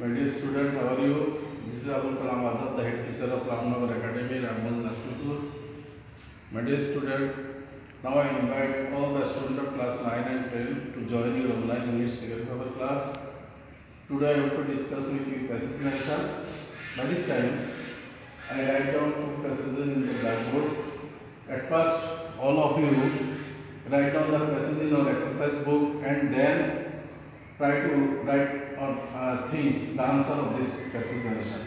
My dear student, how are you? This is Abul Kalam Azad, the head teacher of Ramnagar Academy, Ramaz Nasripur. My dear student, now I invite all the students of class 9 and 10 to join your online English second paper class. Today I want to discuss with you passage narration. By this time, I write down two passages in the blackboard. At first, all of you write down the passage in your exercise book and then try to write or think the answer of this passage narration.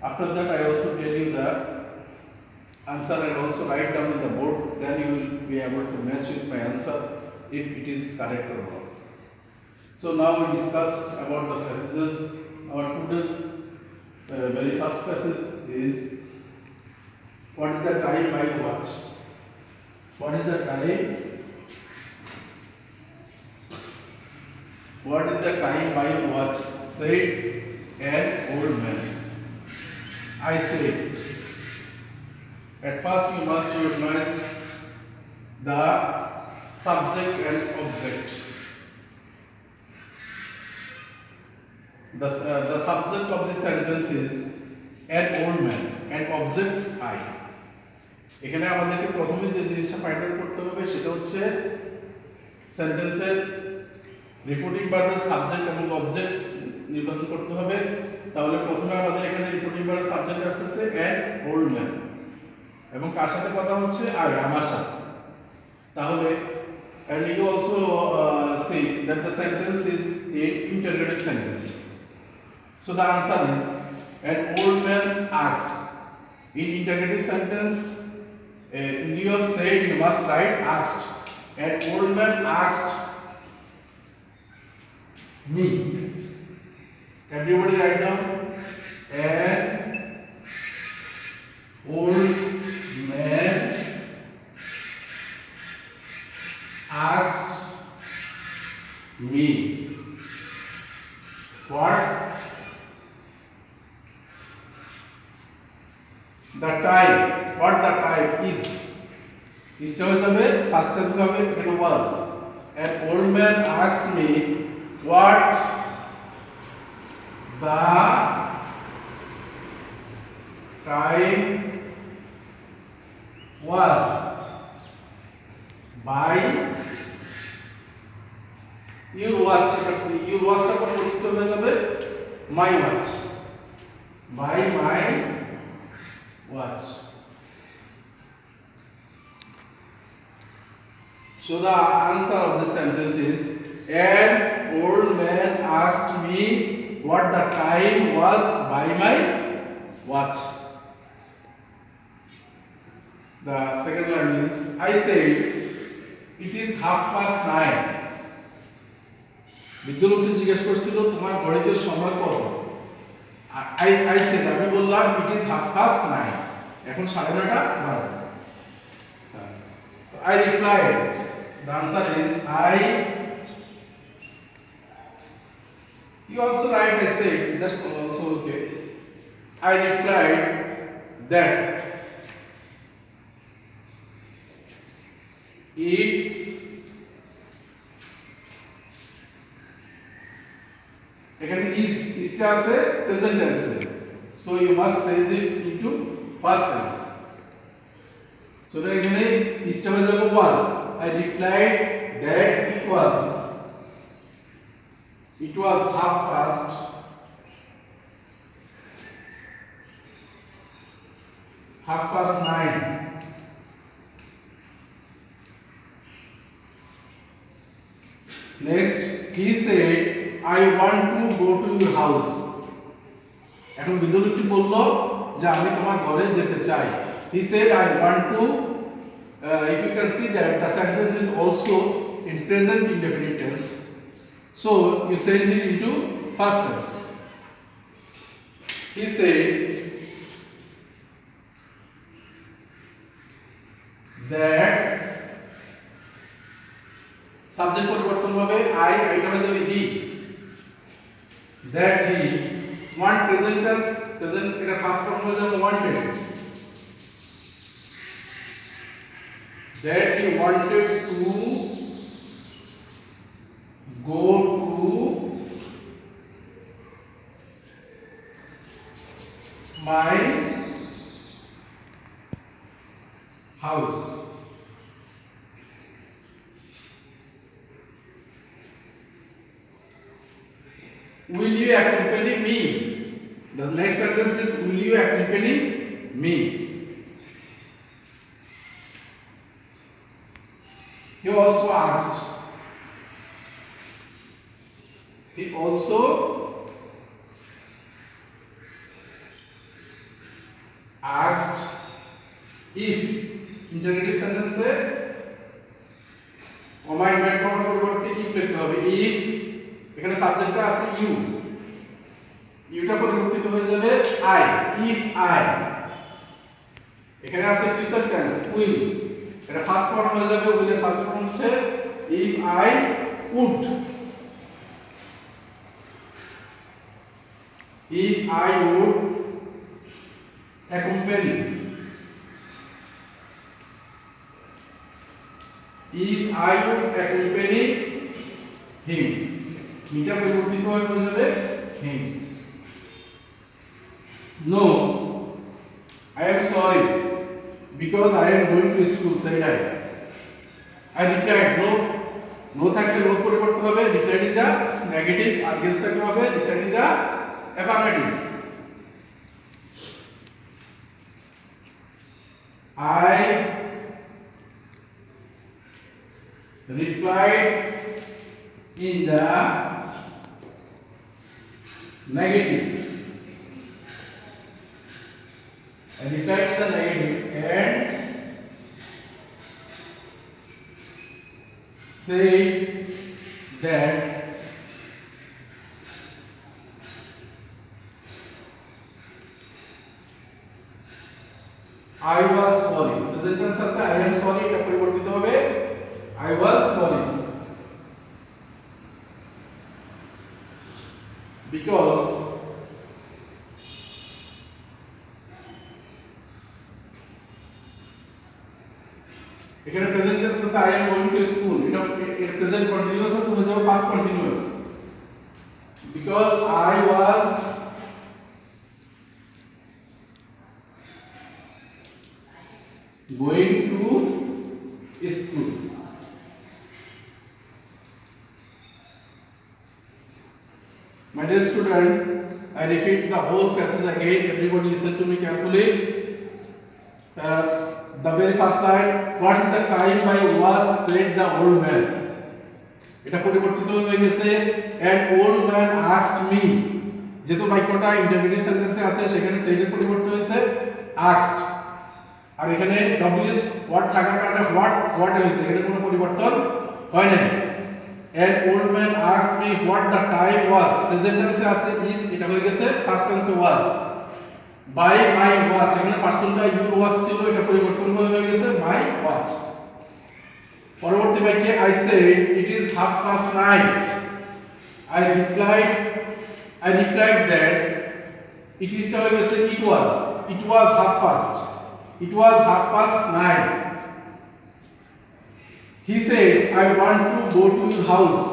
After that, I also tell you the answer and also write down in the board. Then you will be able to match with my answer if it is correct or not. So now we discuss about the passages. Our today's very first passage is, what is the time by watch? What is the time? What is the time by watch? Said an old man. I say, at first you must recognize the subject and object. The subject of this sentence is an old man and object I. এখানে আমাদেরকে প্রথমে যে জিনিসটা find out করতে হবে সেটা হচ্ছে সেন্টেন্সের রিপোর্টিং ভার্বের সাবজেক্ট এবং অবজেক্ট নির্বাচন করতে হবে। তাহলে প্রথমে আমাদের এখানে রিপোর্টিং ভার্বের সাবজেক্ট আসছে অ্যান ওল্ড ম্যান এবং কার সাথে কথা হচ্ছে আই, আমার সাথে। তাহলে and you also see that the sentence is an interrogative sentence. So the answer is, an old man asked. In interrogative sentence, you have said you must write asked. An old man asked me. Everybody write down. An old man asked me what? The time. What the time is? Is first tense of it was. An old man asked me what the time was by your watch. Your watch টা পরিবর্তিত হয়ে যাবে my watch. By my watch. So the answer of the sentence is, an old man asked me what the time was by my watch. The second line is, I said it is 9:30. বিদ্যালয় জিজ্ঞেস করছিল তোমার ঘড়িতে সময় কত? I said, আমি বললাম it is 9:30. এখন 9:30 বাজে। I replied, the answer is you also write I said, that's also okay. I replied that it এখানে is টা আছে প্রেজেন্ট টেন্সে, so you must change it into past tense. So that এখানে is টা হয়ে যাবে was. I replied that it was 9:30. Next, he said, I want to go to your house. এখন বিদ্যালয়টি বলল যে আমি তোমার ঘরে যেতে চাই। He said, I want to. If you can see that the sentence is also in present indefinite tense, so you change it into past tense. He said that subject পরিবর্তন হবে I, এটা হয়ে যাবে he. That he want present tense, present এটা past form হয়ে যাবে wanted. That he wanted to go to my house. Will you accompany me? The next sentence is will you accompany me? He also asked. He also asked if interrogative sentence से command made করার পরিবর্তে if লিখতে হবে if এখানে সাবজেক্টটা আছে you Yuta পরিবর্তিত হয়ে যাবে I if I এখানে আছে ফিউচার টেন্স will এটা ফার্স্ট ফর্ম হয়ে যাবে will এর ফার্স্ট ফর্ম হচ্ছে if I would if I would accompany if I would accompany him এটা পরিবর্তিত হয়ে যাবে him no I am sorry because I am going to school said I replied no থাকলে no পরিবর্তন হবে replied in the negative R yes থাকলে হবে replied in the affirmative I replied in the negative. I replied in the negative and said that I was sorry. Present tense আছে I am sorry এটা পরিবর্তিত হবে I was sorry because এখানে present tense আছে I am going to school এটা এর present continuous আছে হয়ে যাবে first continuous because I was going to school. My dear student, I repeat the whole passage again. Everybody listen to me carefully. The very first line, what is the time by was said the old man. এটা পরিবর্তিত হয়ে গেছে and old man asked me. যেহেতু বাক্যটা intermediate সেন্টেন্সে আছে সেখানে said এর পরিবর্তন হয়েছে asked. আর এখানে ws what থাকার কারণে what হয়েছে এখানে কোনো পরিবর্তন হয় নাই an old man asked me what the time was present tense আছে is এটা হয়ে গেছে past tense was by my watch এখানে পার্সনটা your watch ছিল এটা পরিবর্তন হয়ে গেছে my watch পরবর্তী বাক্যে I said it is 9:30 I replied that it is হয়ে গেছে it was 9:30 It was 9:30. He said, I want to go to your house.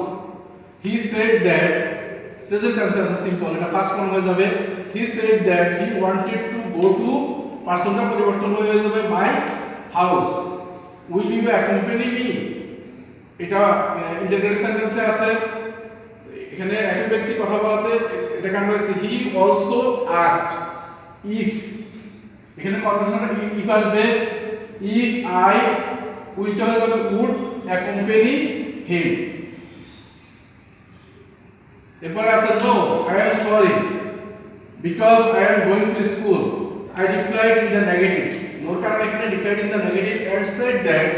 He said that, present tense is simple, এটা first form হয়ে যাবে. He said that he wanted to go to, পার্সনটা পরিবর্তন হয়ে যাবে my house. Will you accompany me? এটা integrated সেন্টেন্সে আছে. এখানে একই ব্যক্তি কথা বলাতে এটাকে আমরা বলছি he also asked if এখানে কন্ডিশনটা if আসবে if I will টা হয়ে যাবে would accompany him এরপর আছে no I am sorry because I am going to school I replied in the negative no কারণে এখানে replied in the negative and said that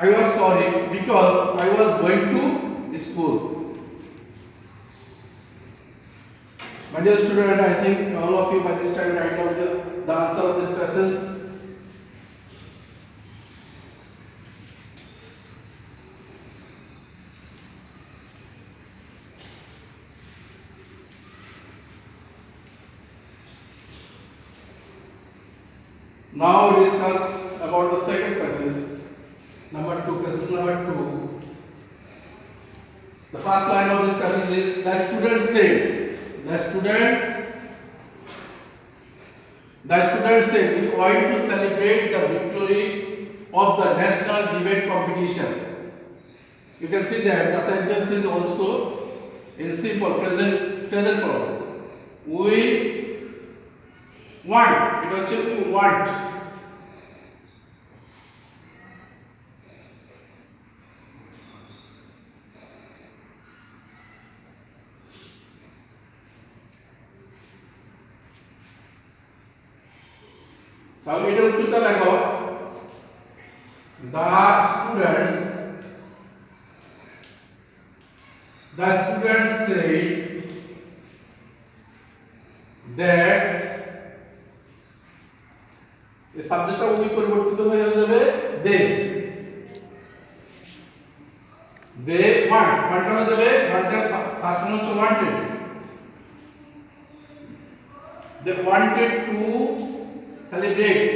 I was sorry because I was going to school. My dear student, I think all of you by this time write down the answer of this passage. Now discuss about the second passage, passage number 2. The first line of this passage is the student The students said, we want to celebrate the victory of the national debate competition. You can see that the sentence is also in simple present form. We want, it also we want. তাহলে এটার উত্তরটা দেখো, the students say that এই সাবজেক্টটা we পরিবর্তিত হয়ে যাবে they want হয়ে যাবে wanted ফার্স্ট ওয়ান হচ্ছে wanted, they wanted to celebrate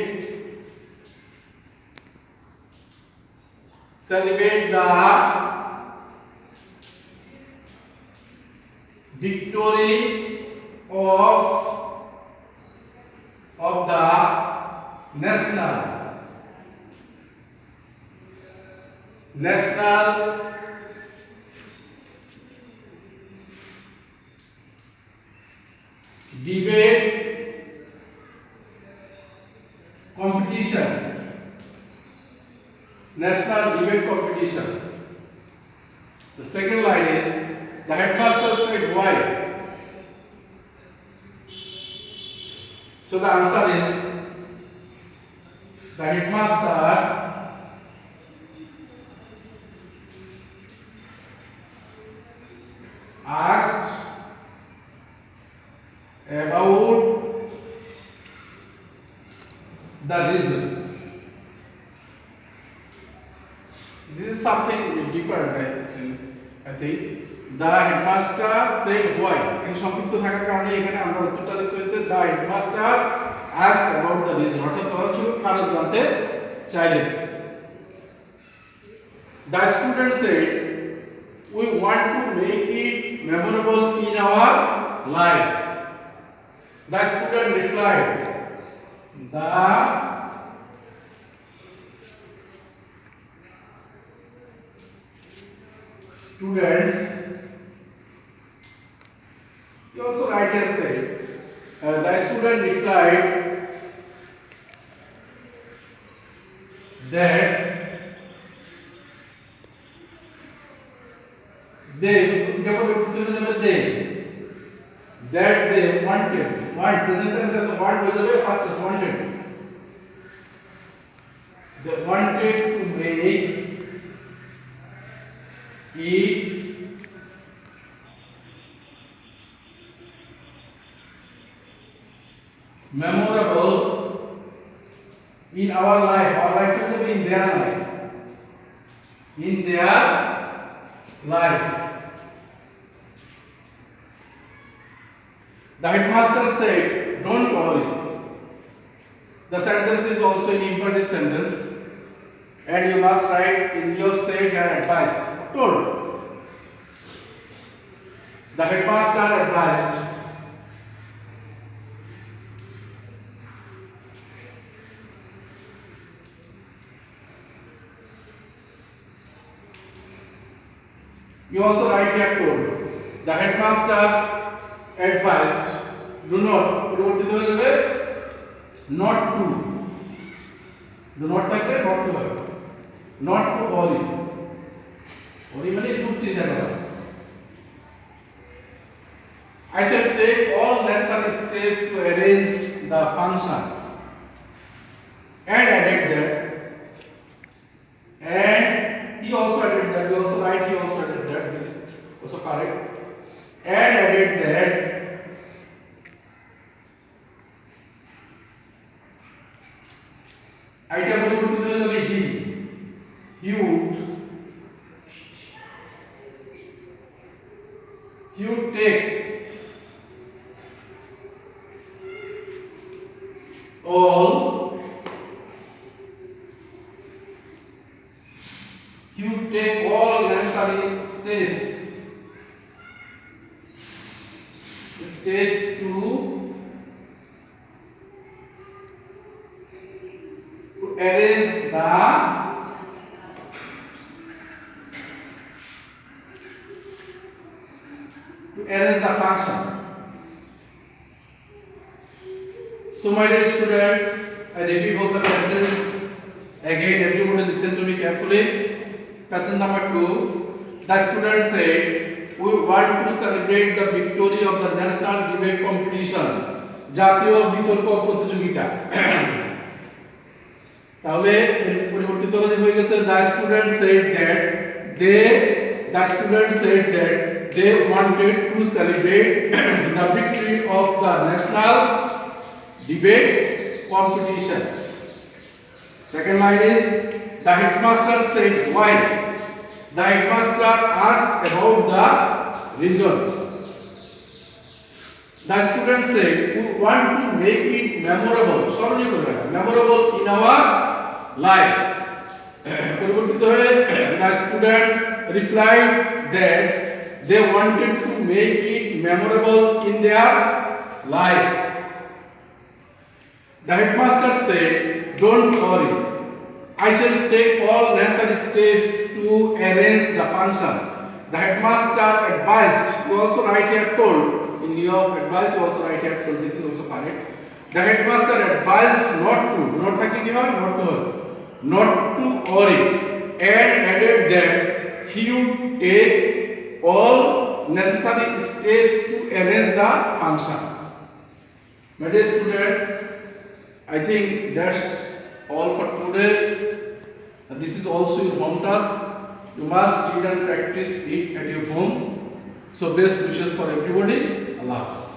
the victory of the national debate competition. National debate competition. The second line is, the headmaster said why. So the answer is, the headmaster asked about the reason. This is something different, I think. The headmaster said why. In সংক্ষিপ্ত থাকার কারণে এখানে আমরা উত্তরটা লিখতে হয়েছে the headmaster asked about the reason. অর্থাৎ কথা ছিল কারণ জানতে চাইলেন। The student said, we want to make it memorable in our life. The student replied, the students, you also write here say, the student replied that they wanted, present tense as a want was away, past is wanted, they wanted to make it memorable in our life. Our life is in their life. In their life. The headmaster said, don't worry. The sentence is also an imperative sentence, and you must write in your said and advice. Told. The headmaster advised, you also write here told. The headmaster advised, do not, পরিবর্তিত হয়ে যাবে not to, do not থাকলে not to হবে, not to worry, worry মানে দুঃখ চিন্তা করা। I shall take all necessary steps to arrange the function, and added that, and he also added that, we also write he also added that, this is also correct, and added that item পরিবর্তিত হয়ে যাবে he would take all necessary steps to arrange the function. So my dear student, I repeat both the passages. Again, everybody listen to me carefully. Passage number 2. The student said, we want to celebrate the victory of the national debate competition. জাতীয় বিতর্ক প্রতিযোগিতা। তাহলে পরিবর্তিত হয়ে গেছে the student said that they wanted to celebrate the victory of the national debate competition. Second line is the headmaster said why. The headmaster asked about the reason. The student said we want to make it memorable. Memorable in our life. পরিবর্তিত হয়ে the student replied that they wanted to make it memorable in their life. The headmaster said, don't worry, I shall take all necessary steps to arrange the function. The headmaster advised, you also write here told, in your advice you also write here told, this is also correct. The headmaster advised not to worry, and added that he would take all necessary steps to arrange the function. My dear student, I think that's all for today. This is also your home task. You must read and practice it at your home. So best wishes for everybody. Allah Hafiz.